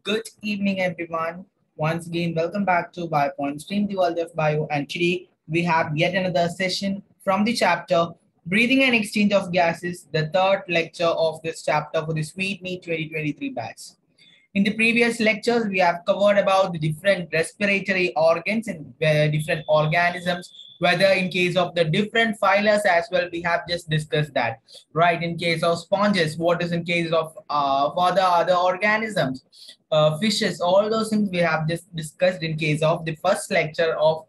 Good evening, everyone. Once again, welcome back to BioPoint Stream, the world of bio. And today we have yet another session from the chapter Breathing and Exchange of Gases, the third lecture of this chapter for the Sweet Meat 2023 batch. In the previous lectures, we have covered about the different respiratory organs and different organisms, whether in case of the different phylums as well, we have just discussed that, right? In case of sponges, what is in case of for the other organisms, fishes, all those things we have just discussed in case of the first lecture of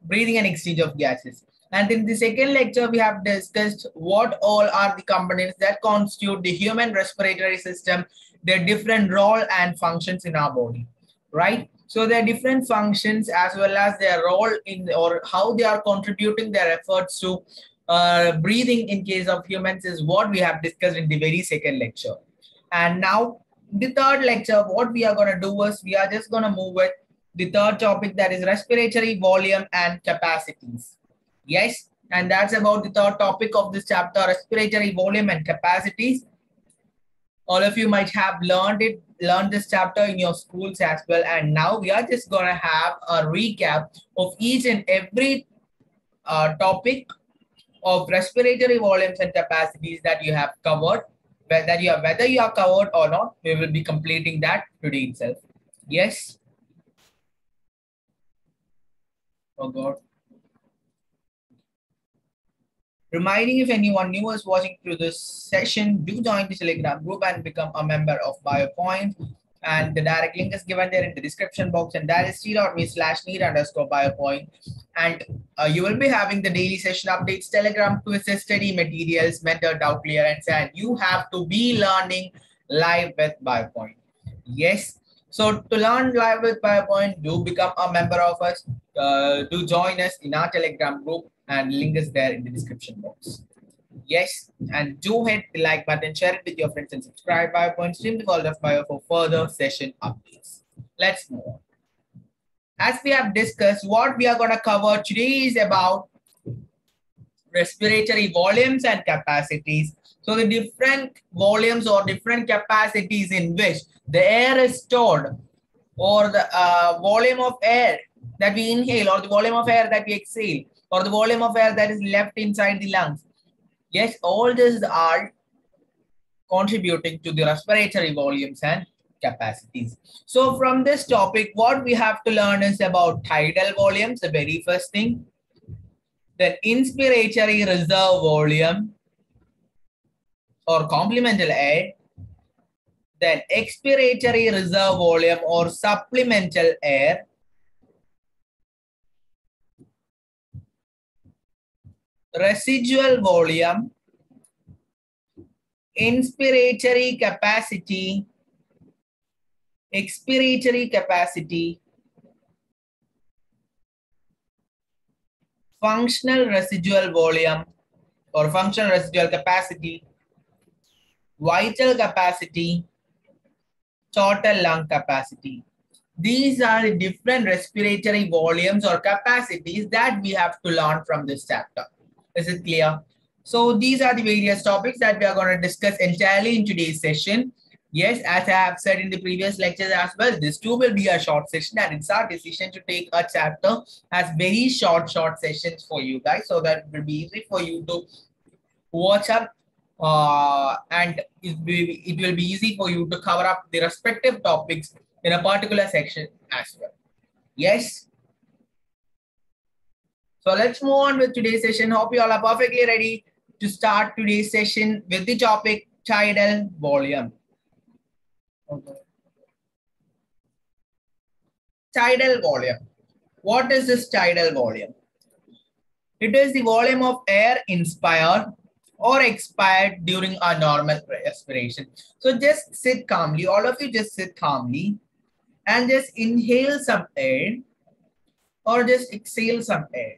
breathing and exchange of gases. And in the second lecture, we have discussed what all are the components that constitute the human respiratory system, their different role and functions in our body, right? So their different functions as well as their role in or how they are contributing their efforts to breathing in case of humans is what we have discussed in the very second lecture. And now the third lecture, what we are going to do is we are just going to move with the third topic, that is respiratory volume and capacities. Yes, and that's about the third topic of this chapter, respiratory volume and capacities. All of you might have learned this chapter in your schools as well. And now we are just going to have a recap of each and every topic of respiratory volumes and capacities that you have covered. Whether you are covered or not, we will be completing that today itself. Yes. Oh God. Reminding if anyone new is watching through this session, do join the Telegram group and become a member of BioPoint. And the direct link is given there in the description box, and that is t.me/need_BioPoint. And you will be having the daily session updates, Telegram quizzes, study materials, mentor doubt clearance, and you have to be learning live with BioPoint. Yes. So to learn live with BioPoint, do become a member of us. Do join us in our Telegram group, and link is there in the description box. Yes, and do hit the like button, share it with your friends, and subscribe BioPoint, stream the world of bio for further session updates. Let's move on. As we have discussed, what we are going to cover today is about respiratory volumes and capacities. So the different volumes or different capacities in which the air is stored, or the volume of air that we inhale, or the volume of air that we exhale, or the volume of air that is left inside the lungs. Yes, all these are contributing to the respiratory volumes and capacities. So from this topic, what we have to learn is about tidal volumes, the very first thing. Then inspiratory reserve volume or complemental air. Then expiratory reserve volume or supplemental air. Residual volume, inspiratory capacity, expiratory capacity, functional residual volume or functional residual capacity, vital capacity, total lung capacity. These are the different respiratory volumes or capacities that we have to learn from this chapter. Is it clear? So these are the various topics that we are going to discuss entirely in today's session. Yes, as I have said in the previous lectures as well, this too will be a short session, and it's our decision to take a chapter as very short sessions for you guys, so that it will be easy for you to watch up and it will be easy for you to cover up the respective topics in a particular section as well. Yes. So let's move on with today's session. Hope you all are perfectly ready to start today's session with the topic tidal volume. Okay. Tidal volume. What is this tidal volume? It is the volume of air inspired or expired during a normal respiration. So just sit calmly. All of you just sit calmly and just inhale some air or just exhale some air.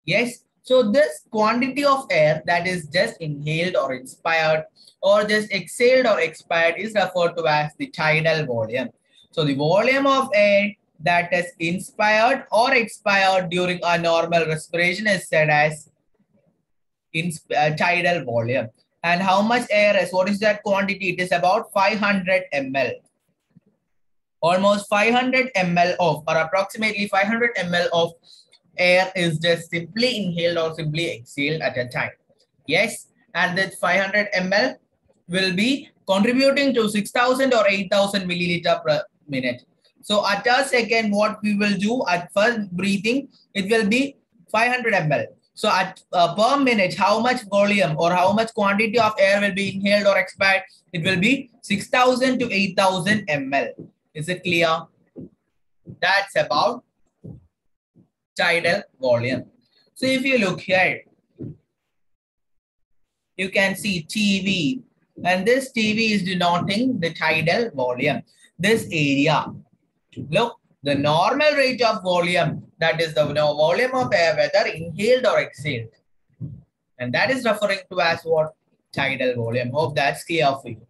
Yes. So this quantity of air that is just inhaled or inspired or just exhaled or expired is referred to as the tidal volume. So the volume of air that is inspired or expired during a normal respiration is said as tidal volume. And how much air is, what is that quantity? It is about 500 ml. Almost 500 ml of, or approximately 500 ml of air is just simply inhaled or simply exhaled at a time. Yes, and that 500 ml will be contributing to 6,000 or 8,000 milliliter per minute. So at a second, what we will do at first breathing, it will be 500 ml. So at per minute, how much volume or how much quantity of air will be inhaled or expired? It will be 6,000 to 8,000 ml. Is it clear? That's about tidal volume. So if you look here, you can see TV, and this TV is denoting the tidal volume. This area, look, the normal rate of volume, that is the volume of air, whether inhaled or exhaled. And that is referring to as what? Tidal volume. Hope that's clear for you.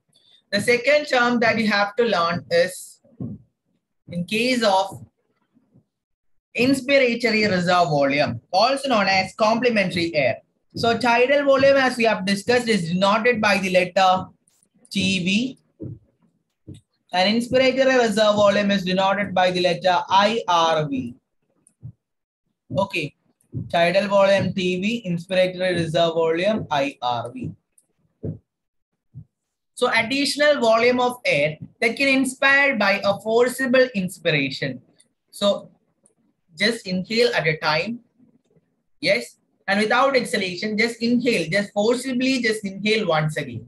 The second term that you have to learn is in case of inspiratory reserve volume, also known as complementary air. So tidal volume, as we have discussed, is denoted by the letter TV, and inspiratory reserve volume is denoted by the letter IRV. Okay, tidal volume TV, inspiratory reserve volume IRV. So additional volume of air that can inspire by a forcible inspiration. So just inhale at a time. Yes. And without exhalation, just inhale, just forcibly just inhale once again.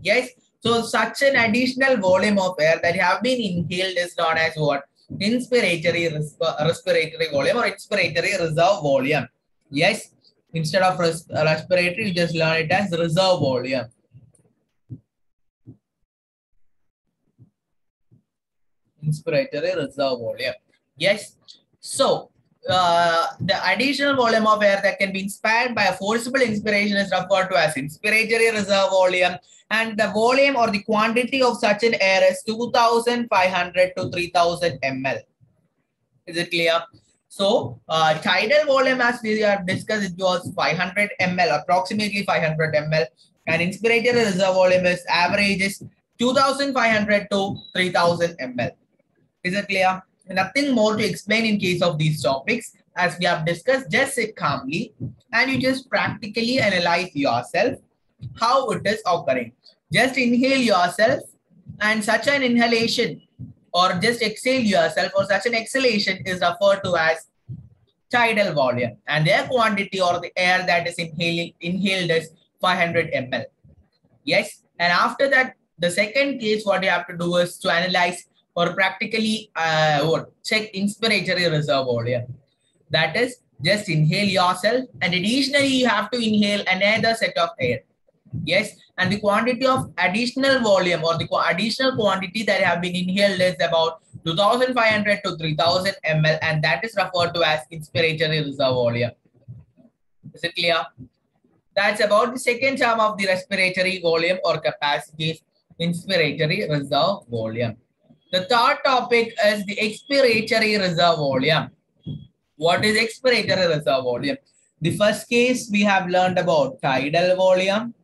Yes. So such an additional volume of air that have been inhaled is known as what? Inspiratory respiratory volume or inspiratory reserve volume. Yes. Instead of respiratory, you just learn it as reserve volume. Inspiratory reserve volume. Yes. So the additional volume of air that can be inspired by a forcible inspiration is referred to as inspiratory reserve volume, and the volume or the quantity of such an air is 2,500 to 3,000 ml. Is it clear? So tidal volume, as we have discussed, it was 500 ml, approximately 500 ml, and inspiratory reserve volume is averages 2,500 to 3,000 ml. Is it clear? Nothing more to explain in case of these topics. As we have discussed, just sit calmly and you just practically analyze yourself how it is occurring. Just inhale yourself, and such an inhalation or just exhale yourself or such an exhalation is referred to as tidal volume, and their quantity or the air that is inhaled is 500 ml. Yes, and after that, the second case what you have to do is to analyze or practically check inspiratory reserve volume. That is, just inhale yourself, and additionally you have to inhale another set of air. Yes, and the quantity of additional volume or the additional quantity that have been inhaled is about 2,500 to 3,000 ml, and that is referred to as inspiratory reserve volume. Is it clear? That's about the second term of the respiratory volume or capacity, inspiratory reserve volume. The third topic is the expiratory reserve volume. What is expiratory reserve volume? The first case we have learned about tidal volume.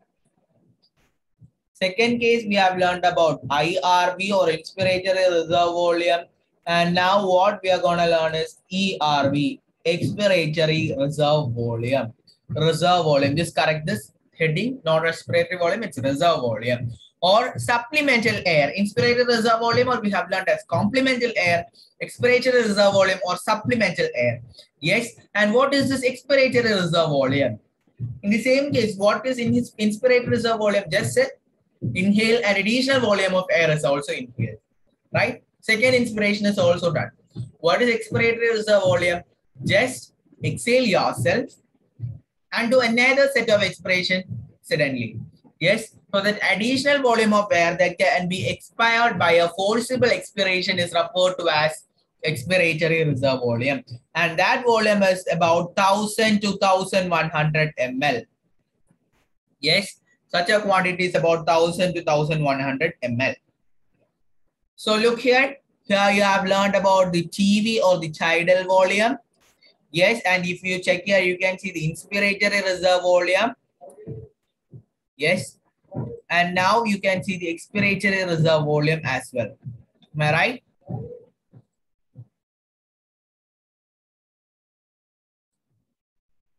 Second case we have learned about IRV or expiratory reserve volume. And now what we are going to learn is ERV, expiratory reserve volume. Reserve volume, just correct this heading, not respiratory volume, it's reserve volume. Or supplemental air, inspiratory reserve volume, or we have learned as complemental air, expiratory reserve volume, or supplemental air. Yes, and what is this expiratory reserve volume? In the same case, what is in his inspiratory reserve volume? Just say inhale, and additional volume of air is also inhaled, right? Second inspiration is also done. What is expiratory reserve volume? Just exhale yourself and do another set of expiration suddenly. Yes, so that additional volume of air that can be expired by a forcible expiration is referred to as expiratory reserve volume, and that volume is about 1,000 to 1,100 ml. Yes, such a quantity is about 1,000 to 1,100 ml. So look here. Here you have learned about the TV or the tidal volume. Yes, and if you check here, you can see the inspiratory reserve volume. Yes, and now you can see the expiratory reserve volume as well. Am I right?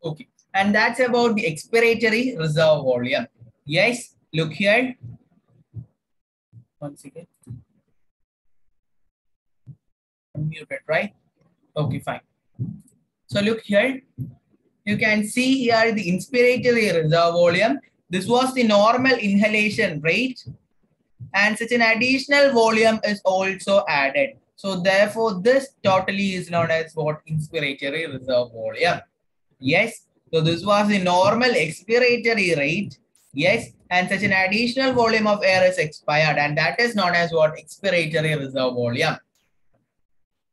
Okay. And that's about the expiratory reserve volume. Yes, look here. One second. Unmuted, right? Okay, fine. So look here. You can see here the inspiratory reserve volume. This was the normal inhalation rate, and such an additional volume is also added. So therefore, this totally is known as what? Inspiratory reserve volume. Yes. So this was the normal expiratory rate. Yes. And such an additional volume of air is expired, and that is known as what? Expiratory reserve volume.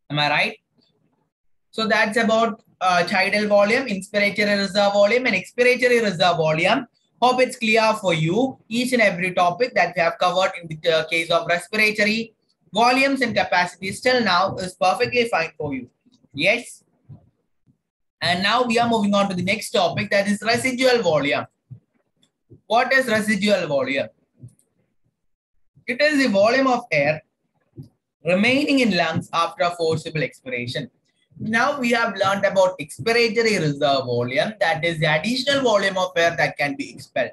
Am I right? So that's about tidal volume, inspiratory reserve volume, and expiratory reserve volume. Hope it's clear for you. Each and every topic that we have covered in the case of respiratory volumes and capacities till now is perfectly fine for you. Yes. And now we are moving on to the next topic, that is residual volume. What is residual volume? It is the volume of air remaining in lungs after a forcible expiration. Now we have learned about expiratory reserve volume, that is the additional volume of air that can be expelled.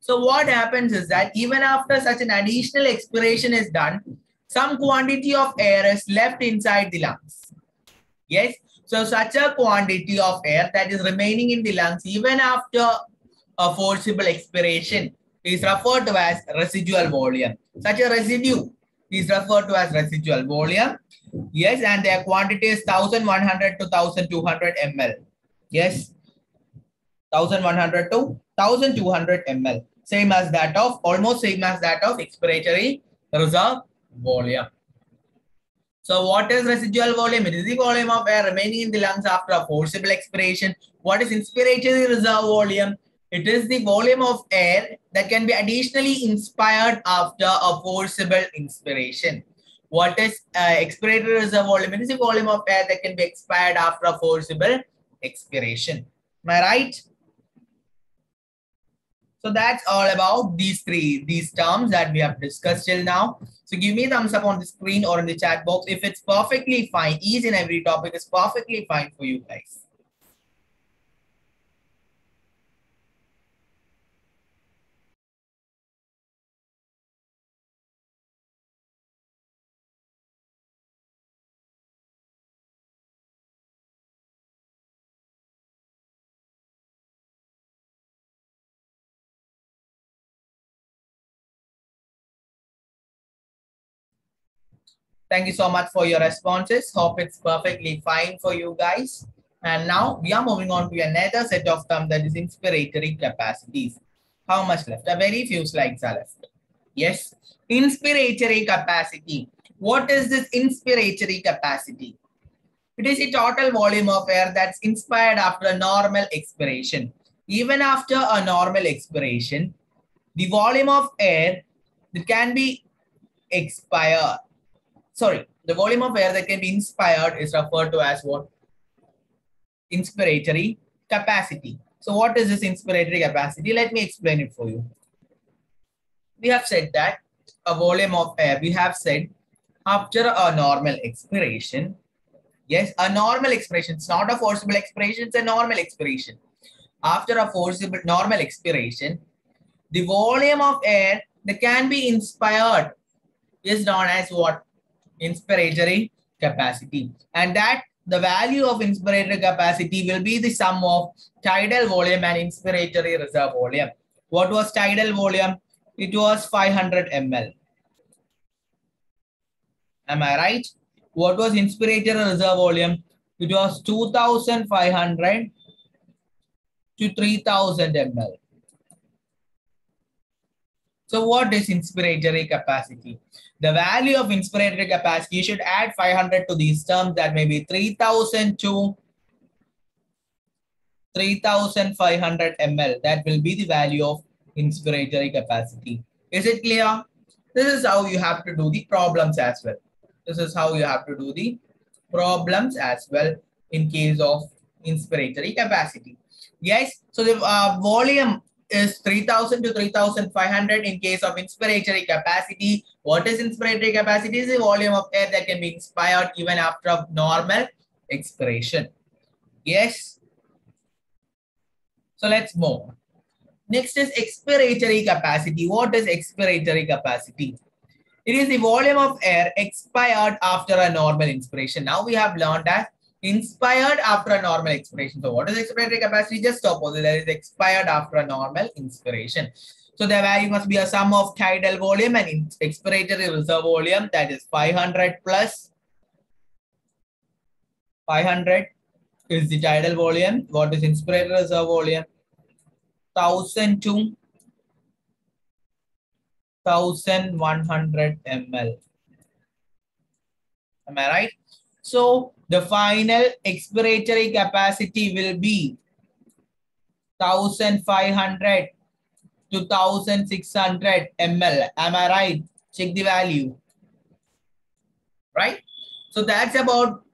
So what happens is that even after such an additional expiration is done, some quantity of air is left inside the lungs. Yes. So such a quantity of air that is remaining in the lungs even after a forcible expiration is referred to as residual volume. Such a residue is referred to as residual volume. Yes, and their quantity is 1100 to 1200 ml. Yes, 1100 to 1200 ml. Same as that of, almost same as that of expiratory reserve volume. So what is residual volume? It is the volume of air remaining in the lungs after a forcible expiration. What is inspiratory reserve volume? It is the volume of air that can be additionally inspired after a forcible inspiration. What is expiratory reserve volume? It is the volume of air that can be expired after a forcible expiration. Am I right? So that's all about these terms that we have discussed till now. So give me a thumbs up on the screen or in the chat box if it's perfectly fine. Each and every topic is perfectly fine for you guys. Thank you so much for your responses. Hope it's perfectly fine for you guys. And now we are moving on to another set of terms, that is inspiratory capacities. How much left? A very few slides are left. Yes, inspiratory capacity. What is this inspiratory capacity? It is the total volume of air that's inspired after a normal expiration. Even after a normal expiration, the volume of air that can be expired. Sorry, the volume of air that can be inspired is referred to as what? Inspiratory capacity. So what is this inspiratory capacity? Let me explain it for you. We have said that a volume of air, we have said after a normal expiration. Yes, a normal expiration. It's not a forcible expiration, it's a normal expiration. After a forcible normal expiration, the volume of air that can be inspired is known as what? Inspiratory capacity. And that the value of inspiratory capacity will be the sum of tidal volume and inspiratory reserve volume. What was tidal volume? It was 500 ml. Am I right? What was inspiratory reserve volume? It was 2500 to 3000 ml. So what is inspiratory capacity? The value of inspiratory capacity, you should add 500 to these terms, that may be 3000 to 3500 ml. That will be the value of inspiratory capacity. Is it clear? This is how you have to do the problems as well. This is how you have to do the problems as well in case of inspiratory capacity. Yes, so the volume is 3000 to 3500 in case of inspiratory capacity. What is inspiratory capacity? Is the volume of air that can be inspired even after normal expiration. Yes. So let's move. Next is expiratory capacity. What is expiratory capacity? It is the volume of air expired after a normal inspiration. Now we have learned that inspired after a normal expiration. So what is expiratory capacity? Just opposite. That is expired after a normal inspiration. So the value must be a sum of tidal volume and expiratory reserve volume. That is 500 plus 500 is the tidal volume. What is inspiratory reserve volume? 1000 to 1100 ml. Am I right? So the final expiratory capacity will be 1500 to 1600 ml. Am I right? Check the value, right? So that's about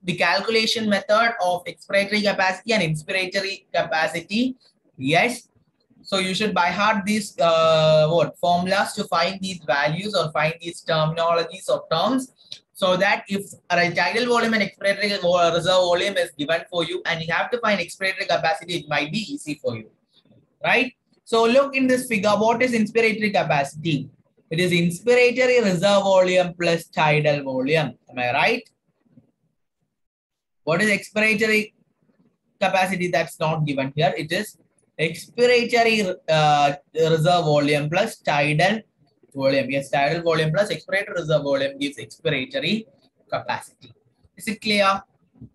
the calculation method of expiratory capacity and inspiratory capacity. Yes. So you should by heart these formulas to find these values or find these terminologies or terms, so that if a tidal volume and expiratory reserve volume is given for you and you have to find expiratory capacity, it might be easy for you, right? So look in this figure, what is inspiratory capacity? It is inspiratory reserve volume plus tidal volume. Am I right? What is expiratory capacity? That's not given here. It is expiratory reserve volume plus tidal volume. Yes, tidal volume plus expiratory reserve volume gives expiratory capacity. Is it clear?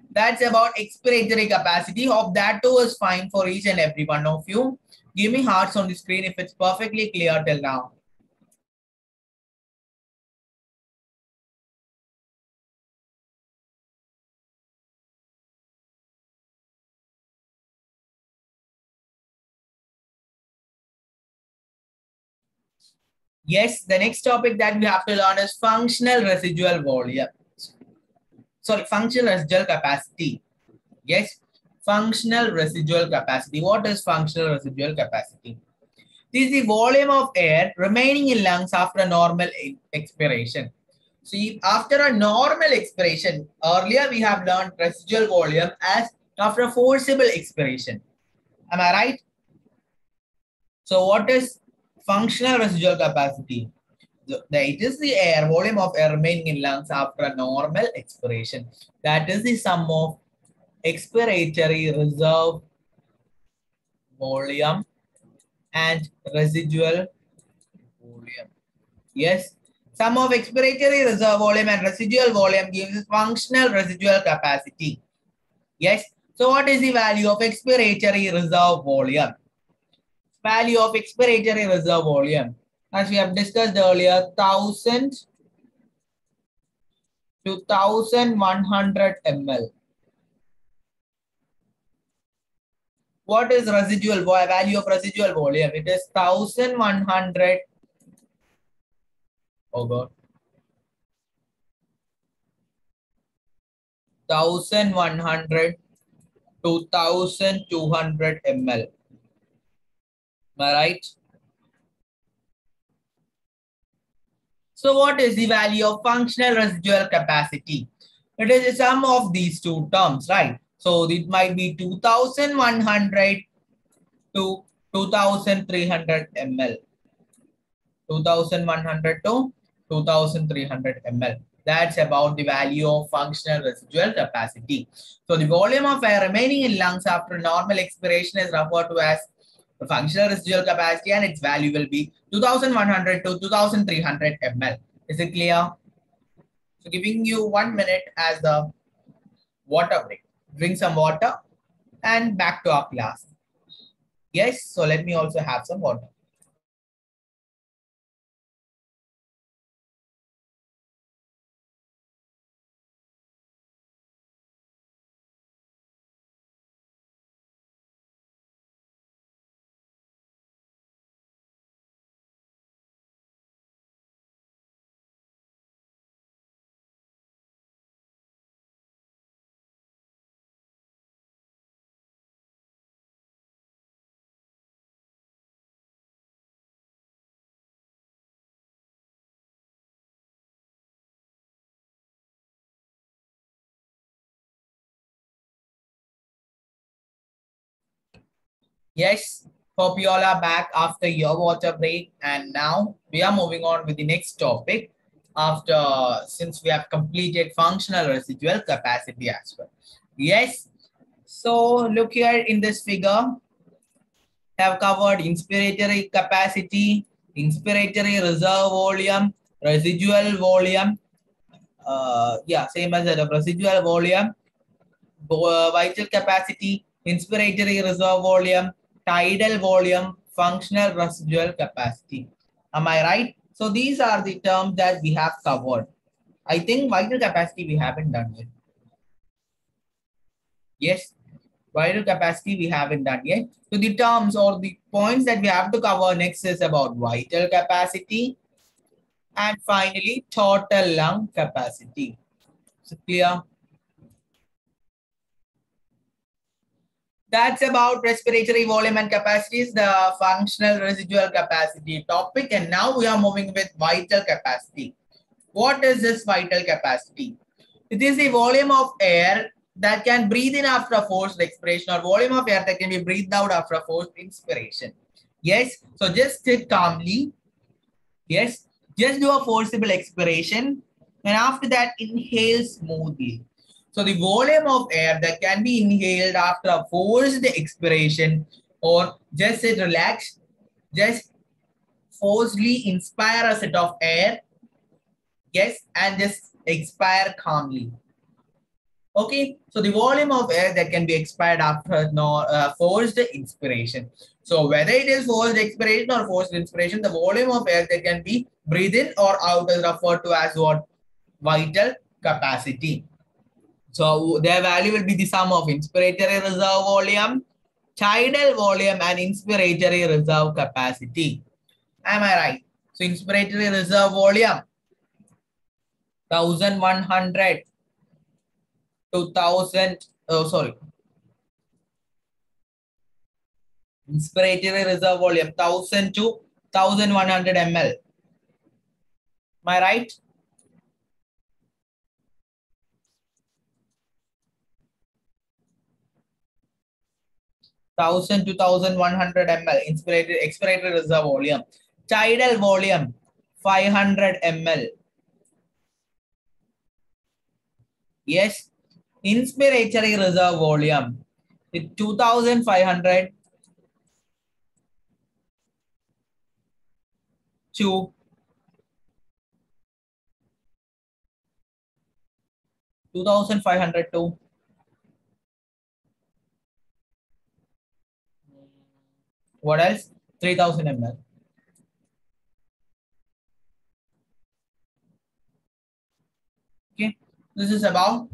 That's about expiratory capacity. Hope that too is fine for each and every one of you. Give me hearts on the screen if it's perfectly clear till now. Yes, the next topic that we have to learn is functional residual volume. Sorry, functional residual capacity. Yes, functional residual capacity. What is functional residual capacity? This is the volume of air remaining in lungs after a normal expiration. See, after a normal expiration, earlier we have learned residual volume as after a forcible expiration. Am I right? So what is functional residual capacity? It is the air volume of air remaining in lungs after a normal expiration. That is the sum of expiratory reserve volume and residual volume. Yes. Sum of expiratory reserve volume and residual volume gives functional residual capacity. Yes. So what is the value of expiratory reserve volume? Value of expiratory reserve volume, as we have discussed earlier, 1000 to 1100 ml. What is residual value of residual volume? It is 1100. Oh God. 1100 to 1200 ml. Am I right? So what is the value of functional residual capacity? It is the sum of these two terms, right? So it might be 2100 to 2300 ml. 2100 to 2300 ml. That's about the value of functional residual capacity. So the volume of air remaining in lungs after normal expiration is referred to as the functional residual capacity, and its value will be 2100 to 2300 ml. Is it clear? So giving you 1 minute as the water break. Drink some water and back to our class. Yes, so let me also have some water. Yes, hope you all are back after your water break. And now we are moving on with the next topic after since we have completed functional residual capacity as well. Yes, so look here in this figure, have covered inspiratory capacity, inspiratory reserve volume, residual volume, yeah, same as the residual volume, vital capacity, inspiratory reserve volume, tidal volume, functional residual capacity. Am I right? So these are the terms that we have covered. I think vital capacity we haven't done yet. Yes, vital capacity we haven't done yet. So the terms or the points that we have to cover next is about vital capacity and finally total lung capacity. So clear? That's about respiratory volume and capacities, the functional residual capacity topic. And now we are moving with vital capacity. What is this vital capacity? It is the volume of air that can breathe in after a forced expiration or volume of air that can be breathed out after a forced inspiration. Yes, so just sit calmly. Yes, just do a forcible expiration and after that inhale smoothly. So the volume of air that can be inhaled after a forced expiration or just sit relaxed, just forcefully inspire a set of air, yes, and just expire calmly. Okay, so the volume of air that can be expired after forced inspiration. So whether it is forced expiration or forced inspiration, the volume of air that can be breathed in or out is referred to as what? Vital capacity. So their value will be the sum of inspiratory reserve volume, tidal volume, and inspiratory reserve capacity. Am I right? So inspiratory reserve volume 1100 to 1000. Oh, sorry. Inspiratory reserve volume 1000 to 1100 ml. Am I right? 1000 to 1100 ml expiratory reserve volume. Tidal volume 500 ml. Yes. Inspiratory reserve volume 2500 to 2500 to what else? 3000 ml. Okay. This is about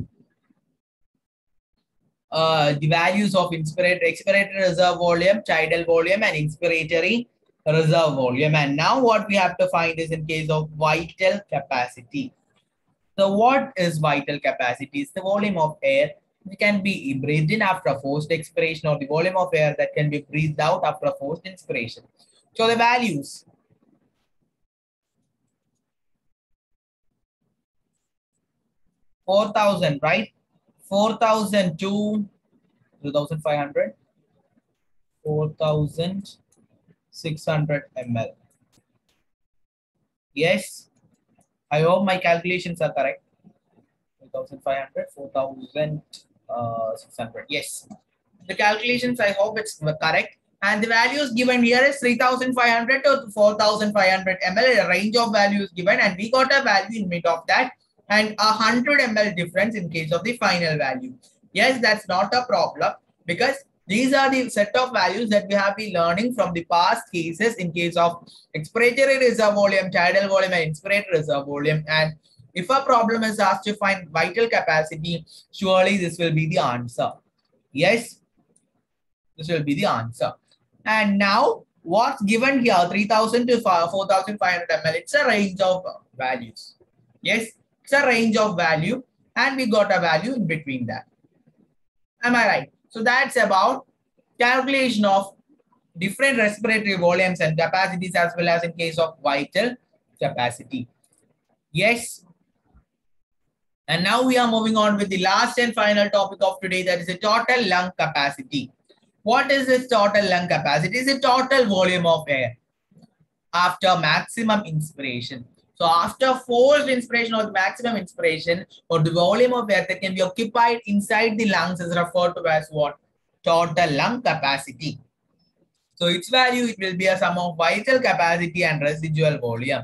the values of expiratory reserve volume, tidal volume, and inspiratory reserve volume. And now what we have to find is in case of vital capacity. So what is vital capacity? It's the volume of air that can be breathed in after a forced expiration or the volume of air that can be breathed out after a forced inspiration. So the values. Four thousand, right? 4,000 to 2,500. 4,600 ml. Yes, I hope my calculations are correct. 2,500, 4,600. Yes, the calculations, I hope it's correct. And the values given here is 3,500 to 4,500 ml, a range of values given, and we got a value in mid of that, and 100 ml difference in case of the final value. Yes, that's not a problem because these are the set of values that we have been learning from the past cases in case of expiratory reserve volume, tidal volume, and inspiratory reserve volume. And if a problem is asked to find vital capacity, surely this will be the answer. Yes, this will be the answer. And now what's given here, 3,000 to 4,500 ml, it's a range of values. Yes, it's a range of value and we got a value in between that. Am I right? So that's about calculation of different respiratory volumes and capacities as well as in case of vital capacity. Yes. And now we are moving on with the last and final topic of today, that is the total lung capacity. What is this total lung capacity? It's the total volume of air after maximum inspiration. So after forced inspiration or the maximum inspiration, or the volume of air that can be occupied inside the lungs is referred to as what? Total lung capacity. So its value, it will be a sum of vital capacity and residual volume.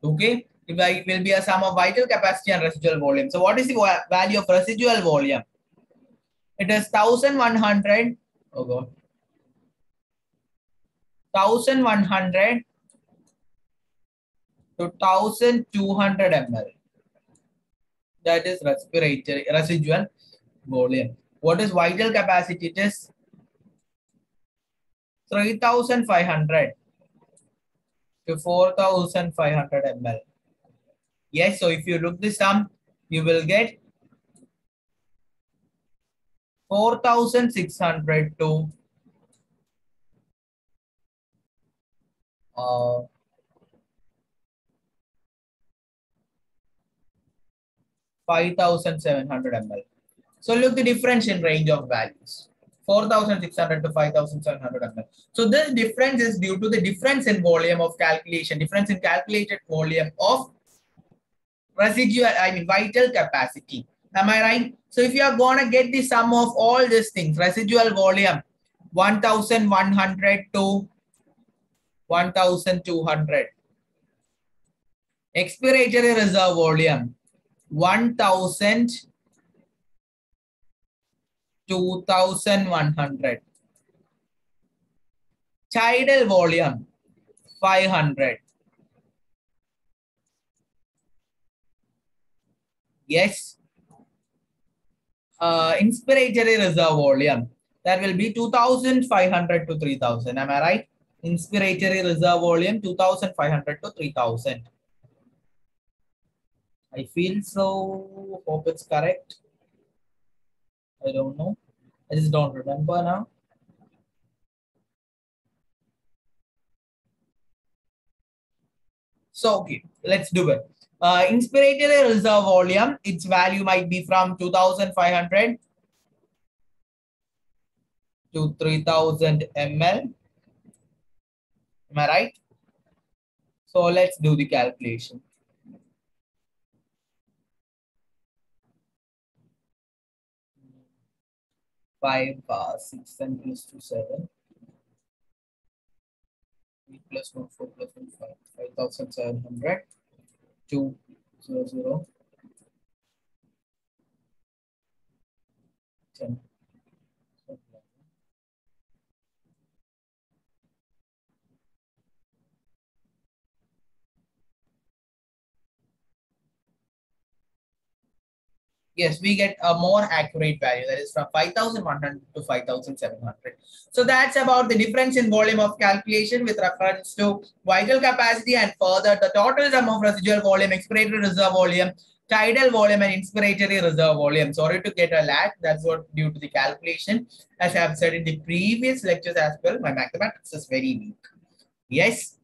Okay, it will be a sum of vital capacity and residual volume. So what is the value of residual volume? It is 1100. Oh God. 1100 to 1200 ml. That is respiratory residual volume. What is vital capacity? It is 3500 to 4500 ml. Yes, so if you look this sum, you will get 4600 to 5700 ml. So look the difference in range of values. 4600 to 5700 ml. So this difference is due to the difference in volume of calculation, difference in calculated volume of residual, vital capacity. Am I right? So if you are going to get the sum of all these things, residual volume 1100 to 1200, expiratory reserve volume 1000 2100, tidal volume 500. Yes. Inspiratory reserve volume, that will be 2500 to 3000. Am I right? Inspiratory reserve volume 2500 to 3000. I feel so. Hope it's correct. I don't know. I just don't remember now. So, okay, let's do it. Inspiratory reserve volume, its value might be from 2500 to 3000 ml. Am I right? So let's do the calculation. 5, 6, and plus 2, 7. 3 plus 1, 4 plus 1, 5. 5700. 2, 0, 0. 10. Yes, we get a more accurate value, that is from 5100 to 5700. So that's about the difference in volume of calculation with reference to vital capacity, and further the total sum of residual volume, expiratory reserve volume, tidal volume, and inspiratory reserve volume. Sorry to get a lag, that's what due to the calculation. As I have said in the previous lectures as well, my mathematics is very weak. Yes.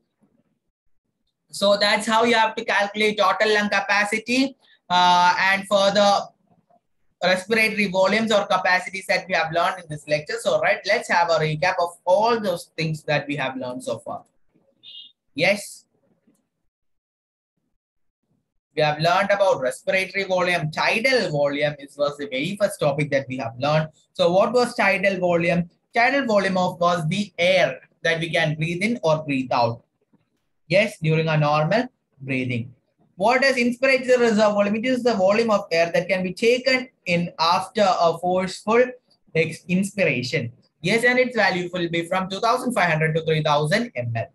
So that's how you have to calculate total lung capacity, and further respiratory volumes or capacities that we have learned in this lecture. So, right, let's have a recap of all those things that we have learned so far. Yes. We have learned about respiratory volume, tidal volume. This was the very first topic that we have learned. So what was tidal volume? Tidal volume was the air that we can breathe in or breathe out. Yes, during a normal breathing. What is inspiratory reserve volume? It is the volume of air that can be taken in after a forceful inspiration. Yes, and its value will be from 2500 to 3000 ml.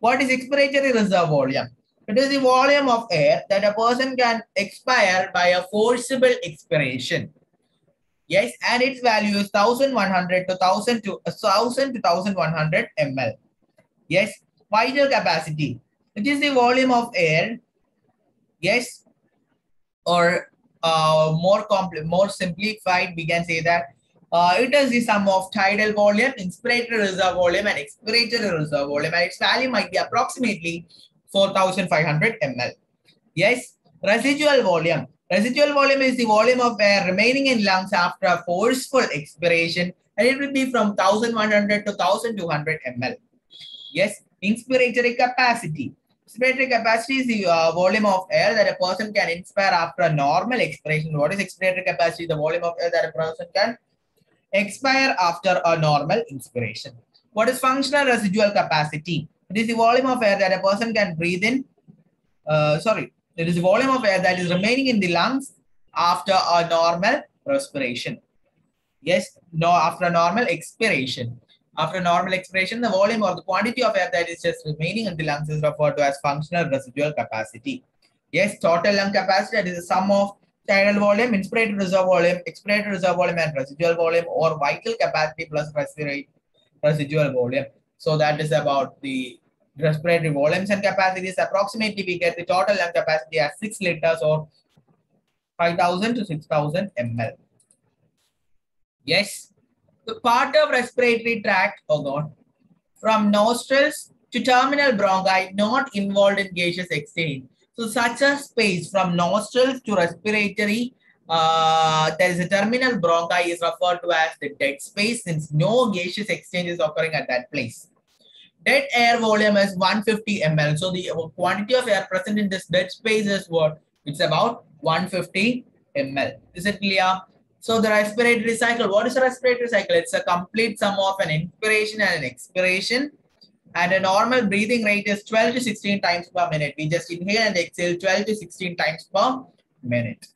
What is expiratory reserve volume? It is the volume of air that a person can expire by a forcible expiration. Yes, and its value is 1100 to 1000 to 1100 ml. Yes, vital capacity. It is the volume of air. Yes, or more simplified, we can say that it is the sum of tidal volume, inspiratory reserve volume, and expiratory reserve volume, and its value might be approximately 4500 ml. Yes, residual volume. Residual volume is the volume of air remaining in lungs after a forceful expiration and it will be from 1100 to 1200 ml. Yes, inspiratory capacity. Inspiratory capacity is the volume of air that a person can inspire after a normal expiration. What is expiratory capacity? The volume of air that a person can expire after a normal inspiration. What is functional residual capacity? It is the volume of air that a person can breathe in. It is the volume of air that is remaining in the lungs after a normal respiration. Yes, no, after a normal expiration. After normal expiration, the volume or the quantity of air that is just remaining in the lungs is referred to as functional residual capacity. Yes, total lung capacity, that is the sum of tidal volume, inspirated reserve volume, expirated reserve volume, and residual volume, or vital capacity plus residual volume. So that is about the respiratory volumes and capacities. Approximately, we get the total lung capacity as 6 liters or 5,000 to 6,000 ml. Yes, the part of respiratory tract, oh God, from nostrils to terminal bronchi not involved in gaseous exchange. So such a space from nostrils to respiratory, there is a terminal bronchi is referred to as the dead space since no gaseous exchange is occurring at that place. Dead air volume is 150 ml. So the quantity of air present in this dead space is what? It's about 150 ml. Is it clear? So the respiratory cycle, what is a respiratory cycle? It's a complete sum of an inspiration and an expiration. And a normal breathing rate is 12 to 16 times per minute. We just inhale and exhale 12 to 16 times per minute.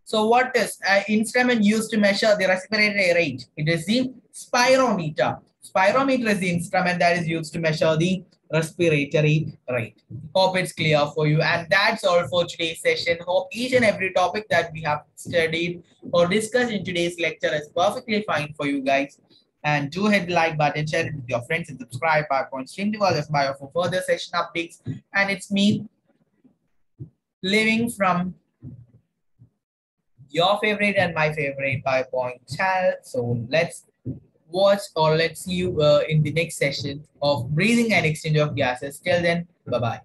So what is an instrument used to measure the respiratory rate? It is the spirometer. Spirometer is the instrument that is used to measure the respiratory rate. Hope it's clear for you. And that's all for today's session. Hope each and every topic that we have studied or discussed in today's lecture is perfectly fine for you guys. And do hit the like button, share it with your friends, and subscribe PowerPoint Stream the World of Bio for further session updates. And it's me living from your favorite and my favorite PowerPoint channel. So let's watch or let's see you in the next session of breathing and exchange of gases. Till then, bye-bye.